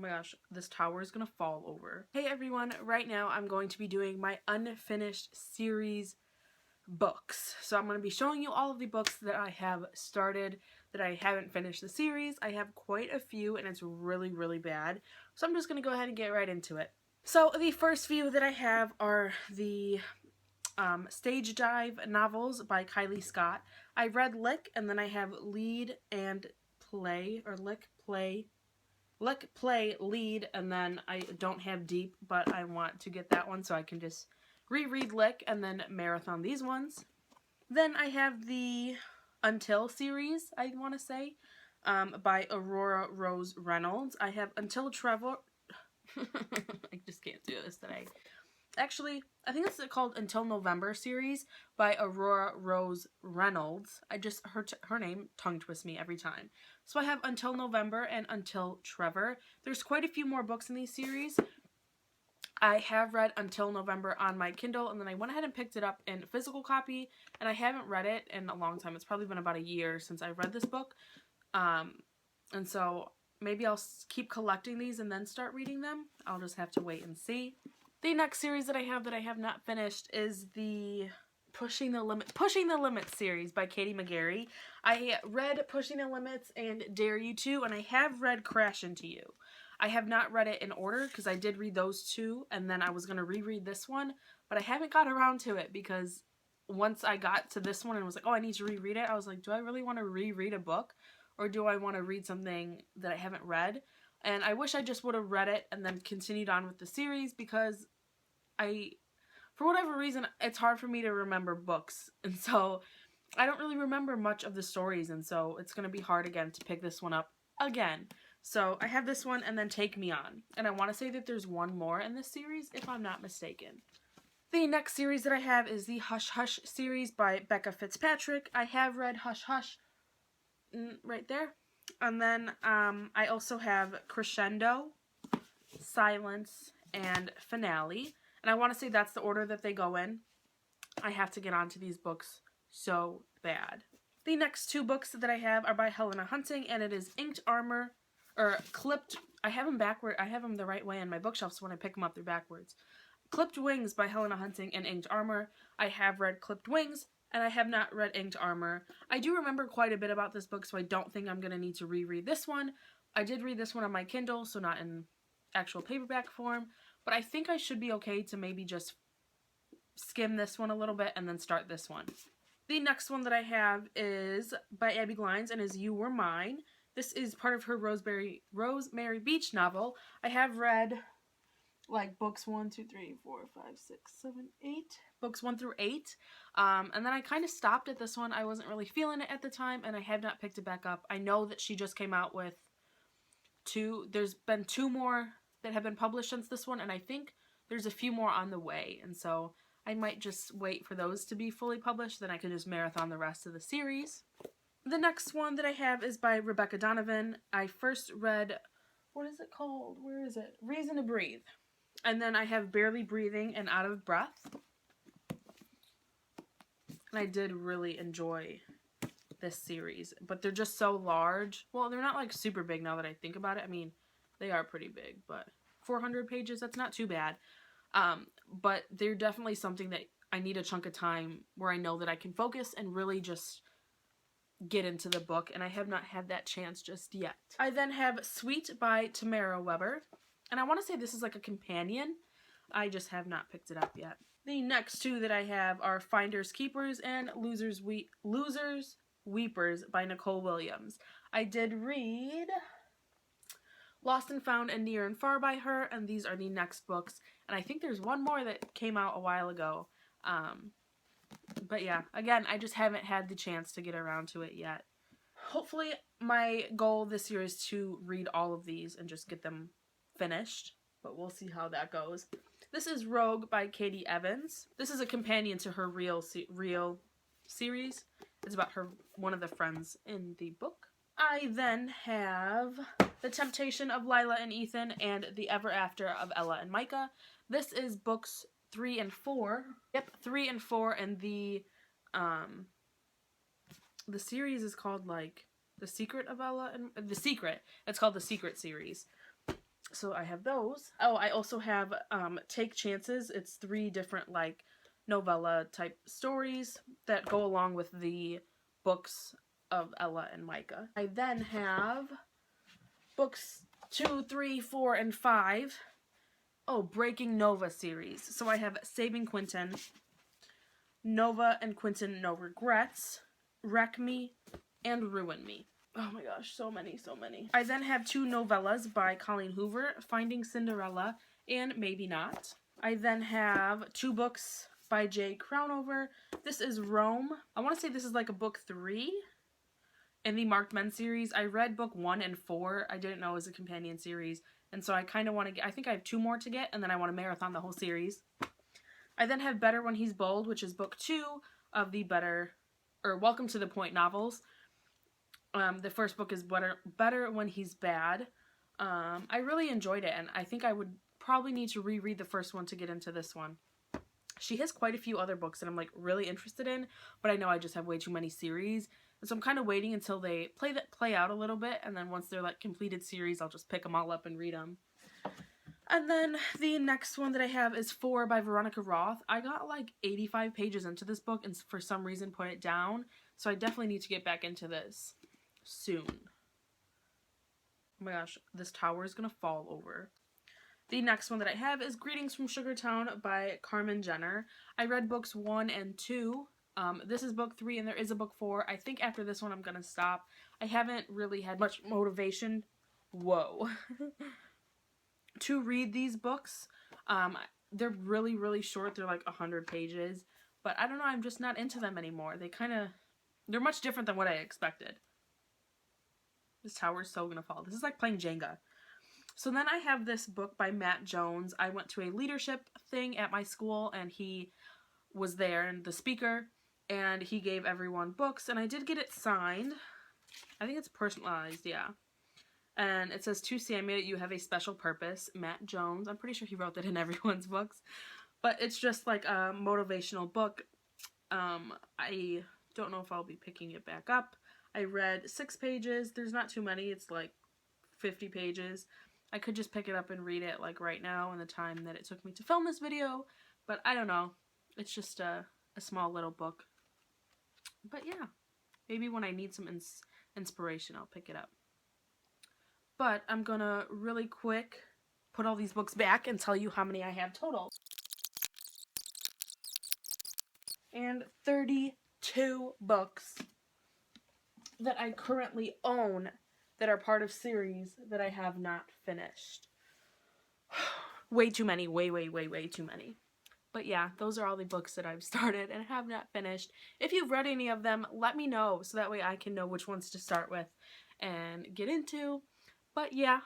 Oh my gosh, this tower is gonna fall over. Hey everyone, right now I'm going to be doing my unfinished series books. So I'm going to be showing you all of the books that I have started that I haven't finished the series. I have quite a few and it's really, really bad. So I'm just going to go ahead and get right into it. So the first few that I have are the Stage Dive novels by Kylie Scott. I read Lick, and then I have Lead and Play, or Lick, Play, Lead, and then I don't have Deep, but I want to get that one so I can just reread Lick and then marathon these ones. Then I have the Until series, I want to say, by Aurora Rose Reynolds. I have Until Trevor. I just can't do this today. Actually, I think it's called Until November series by Aurora Rose Reynolds. I just, her name tongue twists me every time. So I have Until November and Until Trevor. There's quite a few more books in these series. I have read Until November on my Kindle, and then I went ahead and picked it up in physical copy, and I haven't read it in a long time. It's probably been about a year since I read this book. And so maybe I'll keep collecting these and then start reading them. I'll just have to wait and see. The next series that I have not finished is the Pushing the Limits series by Katie McGarry. I read Pushing the Limits and Dare You To, and I have read Crash Into You. I have not read it in order because I did read those two, and then I was going to reread this one, but I haven't got around to it because once I got to this one and was like, oh, I need to reread it, I was like, do I really want to reread a book, or do I want to read something that I haven't read? And I wish I just would have read it and then continued on with the series, because for whatever reason, it's hard for me to remember books, and so I don't really remember much of the stories, and so it's going to be hard again to pick this one up again. So I have this one and then Take Me On, and I want to say that there's one more in this series, if I'm not mistaken. The next series that I have is the Hush Hush series by Becca Fitzpatrick. I have read Hush Hush right there. And then I also have Crescendo, Silence, and Finale. And I want to say that's the order that they go in. I have to get onto these books so bad. The next two books that I have are by Helena Hunting, and it is Inked Armor, or Clipped. I have them backward. I have them the right way in my bookshelf, so when I pick them up, they're backwards. Clipped Wings by Helena Hunting and Inked Armor. I have read Clipped Wings, and I have not read Inked Armor. I do remember quite a bit about this book, so I don't think I'm going to need to reread this one. I did read this one on my Kindle, so not in actual paperback form, but I think I should be okay to maybe just skim this one a little bit and then start this one. The next one that I have is by Abby Glines and is You Were Mine. This is part of her Rosemary Beach novel. I have read like books 1, 2, 3, 4, 5, 6, 7, 8. Books 1 through 8. And then I kind of stopped at this one. I wasn't really feeling it at the time, and I have not picked it back up. I know that she just came out with there's been 2 more that have been published since this one, and I think there's a few more on the way, and so I might just wait for those to be fully published, then I can just marathon the rest of the series. The next one that I have is by Rebecca Donovan. I first read, what is it called? Where is it? Reason to Breathe. And then I have Barely Breathing and Out of Breath. And I did really enjoy this series, but they're just so large. Well, they're not like super big now that I think about it. I mean, they are pretty big, but 400 pages, that's not too bad. But they're definitely something that I need a chunk of time where I know that I can focus and really just get into the book, and I have not had that chance just yet. I then have Sweet by Tamara Weber, and I want to say this is like a companion. I just have not picked it up yet. The next two that I have are Finders Keepers and Losers Weepers by Nicole Williams. I did read Lost and Found and Near and Far by her, and these are the next books. And I think there's one more that came out a while ago. But yeah, again, I just haven't had the chance to get around to it yet. Hopefully, my goal this year is to read all of these and just get them finished, but we'll see how that goes. This is Rogue by Katie Evans. This is a companion to her Real series. It's about one of the friends in the book. I then have The Temptation of Lila and Ethan and The Ever After of Ella and Micah. This is books 3 and 4. Yep, 3 and 4, and the series is called like The Secret of Ella and The Secret. It's called The Secret series. So I have those. Oh, I also have Take Chances. It's 3 different like novella type stories that go along with the books of Ella and Micah. I then have books 2, 3, 4, and 5. Oh, Breaking Nova series. So I have Saving Quentin, Nova and Quentin No Regrets, Wreck Me, and Ruin Me. Oh my gosh, so many, so many. I then have 2 novellas by Colleen Hoover, Finding Cinderella and Maybe Not. I then have 2 books by Jay Crownover. This is Rome. I want to say this is like a book 3 in the Marked Men series. I read book 1 and 4. I didn't know it was a companion series. And so I kind of want to get, I think I have 2 more to get, and then I want to marathon the whole series. I then have Better When He's Bold, which is book 2 of the Welcome to the Point novels. The first book is Better When He's Bad. I really enjoyed it, and I think I would probably need to reread the first one to get into this one. She has quite a few other books that I'm like really interested in, but I know I just have way too many series, and so I'm kind of waiting until they play out a little bit, and then once they're like completed series, I'll just pick them all up and read them. And then the next one that I have is 4 by Veronica Roth. I got like 85 pages into this book and for some reason put it down, so I definitely need to get back into this soon. Oh my gosh, this tower is gonna fall over. The next one that I have is Greetings from Sugartown by Carmen Jenner. I read books 1 and 2. This is book 3 and there is a book 4. I think after this one I'm gonna stop. I haven't really had much motivation. Whoa. To read these books. They're really, really short. They're like 100 pages. But I don't know, I'm just not into them anymore. They're much different than what I expected. This tower is so gonna fall. This is like playing Jenga. So then I have this book by Matt Jones. I went to a leadership thing at my school and he was there and the speaker and he gave everyone books and I did get it signed. I think it's personalized, yeah. And it says, to Sammy, you have a special purpose. Matt Jones. I'm pretty sure he wrote that in everyone's books. But it's just like a motivational book. I don't know if I'll be picking it back up. I read 6 pages. There's not too many. It's like 50 pages. I could just pick it up and read it like right now in the time that it took me to film this video. But I don't know. It's just a small little book. But yeah. Maybe when I need some inspiration, I'll pick it up. But I'm gonna really quick put all these books back and tell you how many I have total. And 32 books that I currently own that are part of series that I have not finished. Way too many. Way too many. But yeah, those are all the books that I've started and have not finished. If you've read any of them, let me know so that way I can know which ones to start with and get into. But yeah,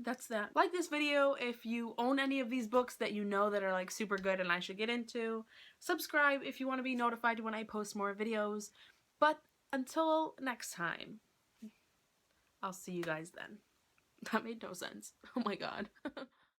that's that. Like this video if you own any of these books that you know that are like super good and I should get into. Subscribe if you want to be notified when I post more videos. But until next time, I'll see you guys then. That made no sense. Oh my god.